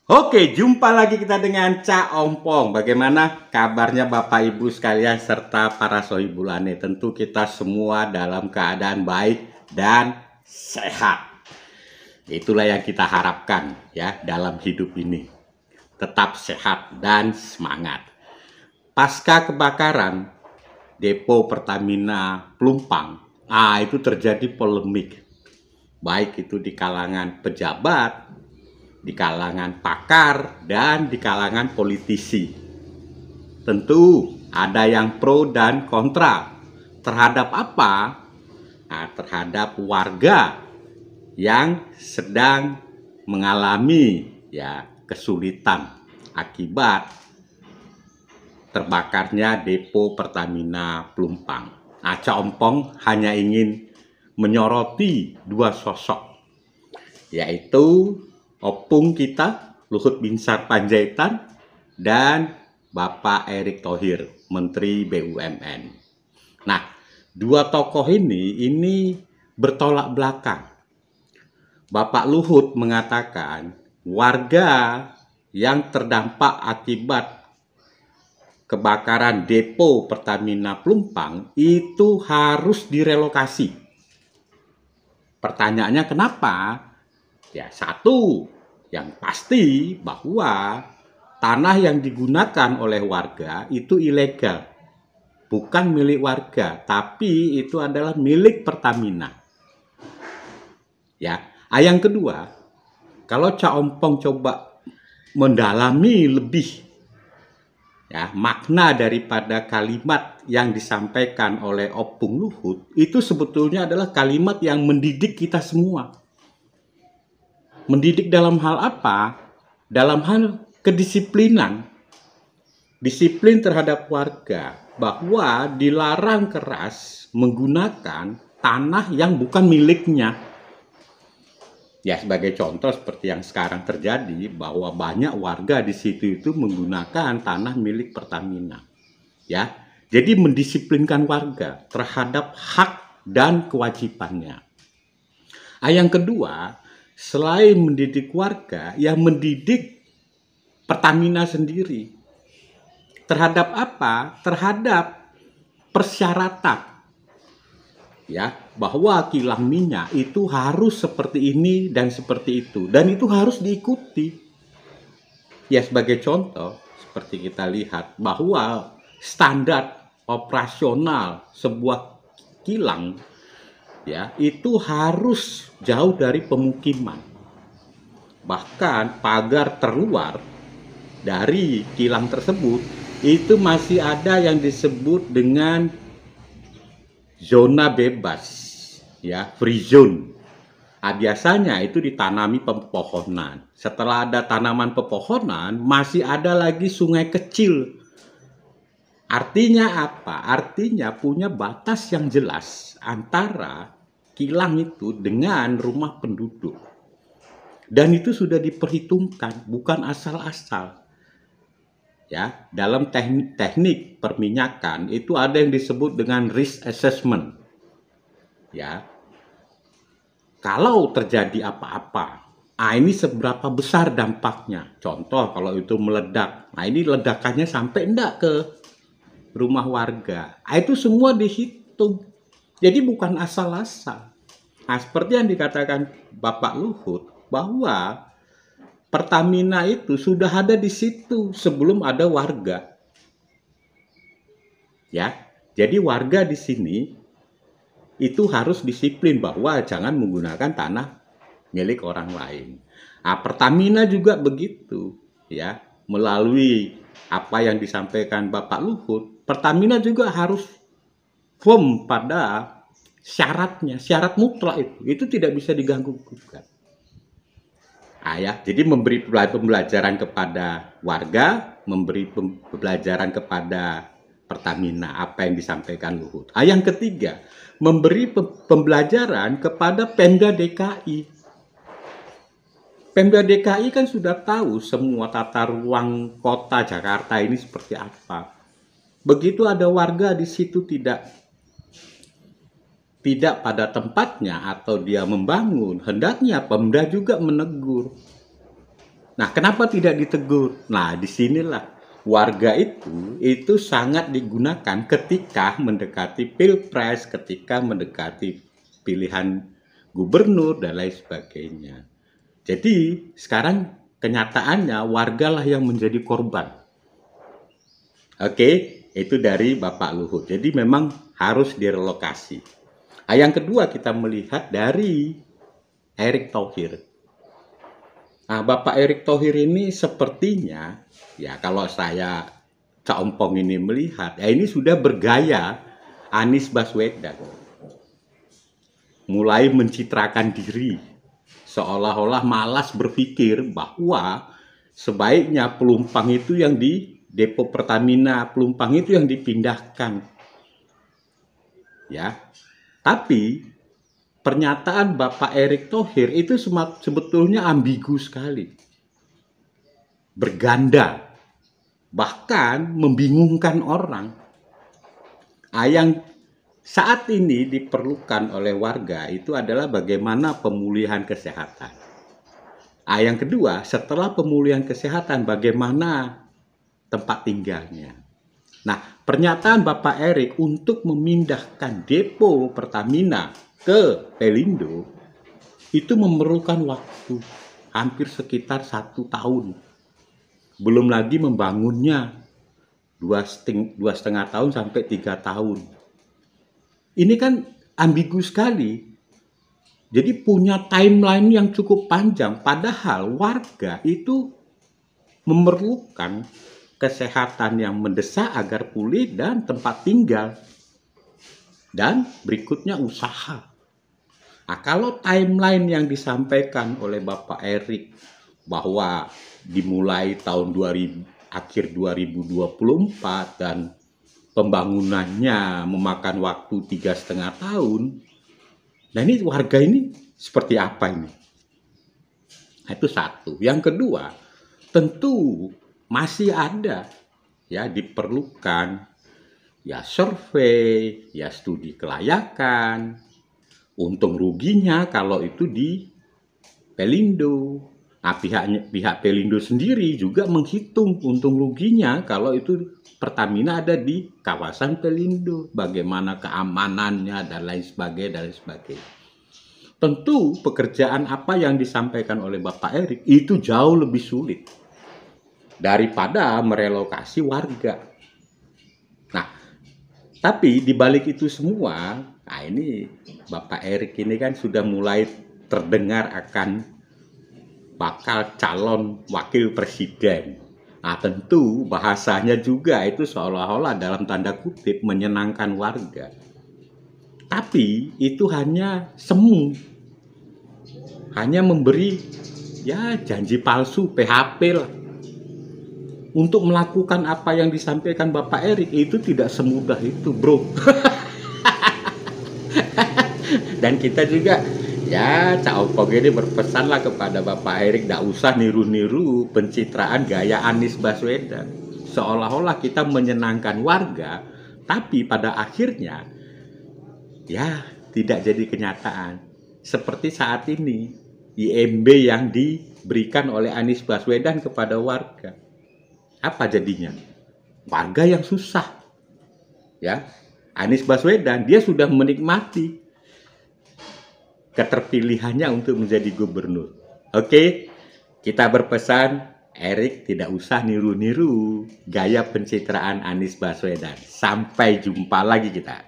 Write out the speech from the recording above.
Oke, jumpa lagi kita dengan Cak Ompong. Bagaimana kabarnya Bapak Ibu sekalian serta para sohibulane? Tentu kita semua dalam keadaan baik dan sehat. Itulah yang kita harapkan ya dalam hidup ini. Tetap sehat dan semangat. Pasca kebakaran depo Pertamina Pelumpang, itu terjadi polemik. Baik itu di kalangan pejabat, di kalangan pakar, dan di kalangan politisi. Tentu ada yang pro dan kontra. Terhadap apa? Nah, terhadap warga yang sedang mengalami kesulitan akibat terbakarnya depo Pertamina Pelumpang. Nah, Cak Ompong hanya ingin menyoroti dua sosok, yaitu opung kita, Luhut Binsar Panjaitan, dan Bapak Erick Thohir, Menteri BUMN. Nah, dua tokoh ini bertolak belakang. Bapak Luhut mengatakan warga yang terdampak akibat kebakaran depo Pertamina Pelumpang itu harus direlokasi. Pertanyaannya kenapa? Ya, satu, yang pasti bahwa tanah yang digunakan oleh warga itu ilegal. Bukan milik warga, tapi itu adalah milik Pertamina. Ya, yang kedua, kalau Cak Ompong coba mendalami lebih makna daripada kalimat yang disampaikan oleh Opung Luhut, itu sebetulnya adalah kalimat yang mendidik kita semua. Mendidik dalam hal apa? Dalam hal kedisiplinan. Disiplin terhadap warga, bahwa dilarang keras menggunakan tanah yang bukan miliknya. Ya, sebagai contoh seperti yang sekarang terjadi, bahwa banyak warga di situ itu menggunakan tanah milik Pertamina. Ya, jadi mendisiplinkan warga terhadap hak dan kewajibannya. Yang kedua, selain mendidik warga, yang mendidik Pertamina sendiri. Terhadap apa? Terhadap persyaratan. Ya, bahwa kilang minyak itu harus seperti ini dan seperti itu, dan itu harus diikuti. Ya, sebagai contoh seperti kita lihat bahwa standar operasional sebuah kilang itu harus jauh dari pemukiman. Bahkan pagar terluar dari kilang tersebut itu masih ada yang disebut dengan zona bebas, free zone. Biasanya itu ditanami pepohonan. Setelah ada tanaman pepohonan, masih ada lagi sungai kecil. Artinya apa? Artinya punya batas yang jelas antara kilang itu dengan rumah penduduk. Dan itu sudah diperhitungkan, bukan asal-asal. Ya, dalam teknik perminyakan itu ada yang disebut dengan risk assessment. Ya, kalau terjadi apa-apa, ini seberapa besar dampaknya. Contoh kalau itu meledak, ini ledakannya sampai enggak ke rumah warga. Itu semua dihitung. Jadi bukan asal-asal. Seperti yang dikatakan Bapak Luhut, bahwa Pertamina itu sudah ada di situ sebelum ada warga. Ya, jadi warga di sini itu harus disiplin bahwa jangan menggunakan tanah milik orang lain. Pertamina juga begitu, melalui apa yang disampaikan Bapak Luhut, Pertamina juga harus firm pada syaratnya, syarat mutlak itu tidak bisa diganggu-gugat. Jadi memberi pembelajaran kepada warga, memberi pembelajaran kepada Pertamina apa yang disampaikan Luhut. Yang ketiga, memberi pembelajaran kepada Pemda DKI. Pemda DKI kan sudah tahu semua tata ruang kota Jakarta ini seperti apa. Begitu ada warga di situ tidak pada tempatnya atau dia membangun, hendaknya Pemda juga menegur. Nah, kenapa tidak ditegur? Nah, disinilah warga itu sangat digunakan ketika mendekati pilpres, ketika mendekati pilihan gubernur dan lain sebagainya. Jadi sekarang kenyataannya wargalah yang menjadi korban. Oke, itu dari Bapak Luhut. Jadi memang harus direlokasi. Nah, yang kedua kita melihat dari Erick Thohir. Nah, Bapak Erick Thohir ini sepertinya, ya kalau saya Cak Ompong ini melihat, ya ini sudah bergaya Anies Baswedan. Mulai mencitrakan diri, seolah-olah malas berpikir bahwa sebaiknya pelumpang itu yang di depo Pertamina, pelumpang itu yang dipindahkan. Ya, tapi pernyataan Bapak Erick Thohir itu sebetulnya ambigu sekali. Berganda. Bahkan membingungkan orang. Yang saat ini diperlukan oleh warga itu adalah bagaimana pemulihan kesehatan. Yang kedua, setelah pemulihan kesehatan bagaimana tempat tinggalnya. Nah, pernyataan Bapak Erick untuk memindahkan depo Pertamina ke Pelindo itu memerlukan waktu hampir sekitar 1 tahun. Belum lagi membangunnya 2,5 tahun sampai 3 tahun. Ini kan ambigu sekali. Jadi punya timeline yang cukup panjang. Padahal warga itu memerlukan kesehatan yang mendesak agar pulih dan tempat tinggal. Dan berikutnya usaha. Nah, kalau timeline yang disampaikan oleh Bapak Erick bahwa dimulai tahun akhir 2024 dan pembangunannya memakan waktu 3,5 tahun. Nah, ini warga ini seperti apa ini? Nah, itu satu. Yang kedua, tentu masih ada ya diperlukan ya survei, ya studi kelayakan, untung ruginya kalau itu di Pelindo. Nah, pihak Pelindo sendiri juga menghitung untung ruginya kalau itu Pertamina ada di kawasan Pelindo, bagaimana keamanannya dan lain sebagainya. Tentu pekerjaan apa yang disampaikan oleh Bapak Erick itu jauh lebih sulit daripada merelokasi warga. Nah, tapi di balik itu semua, nah ini Bapak Erick ini kan sudah mulai terdengar akan bakal calon wakil presiden. Nah, tentu bahasanya juga itu seolah-olah dalam tanda kutip menyenangkan warga. Tapi itu hanya semu. Hanya memberi ya janji palsu, PHP lah. Untuk melakukan apa yang disampaikan Bapak Erick itu tidak semudah itu, bro. Dan kita juga ya Cak Ompong ini berpesanlah kepada Bapak Erick tidak usah niru-niru pencitraan gaya Anies Baswedan. Seolah-olah kita menyenangkan warga, tapi pada akhirnya ya tidak jadi kenyataan. Seperti saat ini IMB yang diberikan oleh Anies Baswedan kepada warga. Apa jadinya? Warga yang susah. Ya, Anies Baswedan dia sudah menikmati keterpilihannya untuk menjadi gubernur. Oke, kita berpesan Erick tidak usah niru-niru gaya pencitraan Anies Baswedan. Sampai jumpa lagi kita.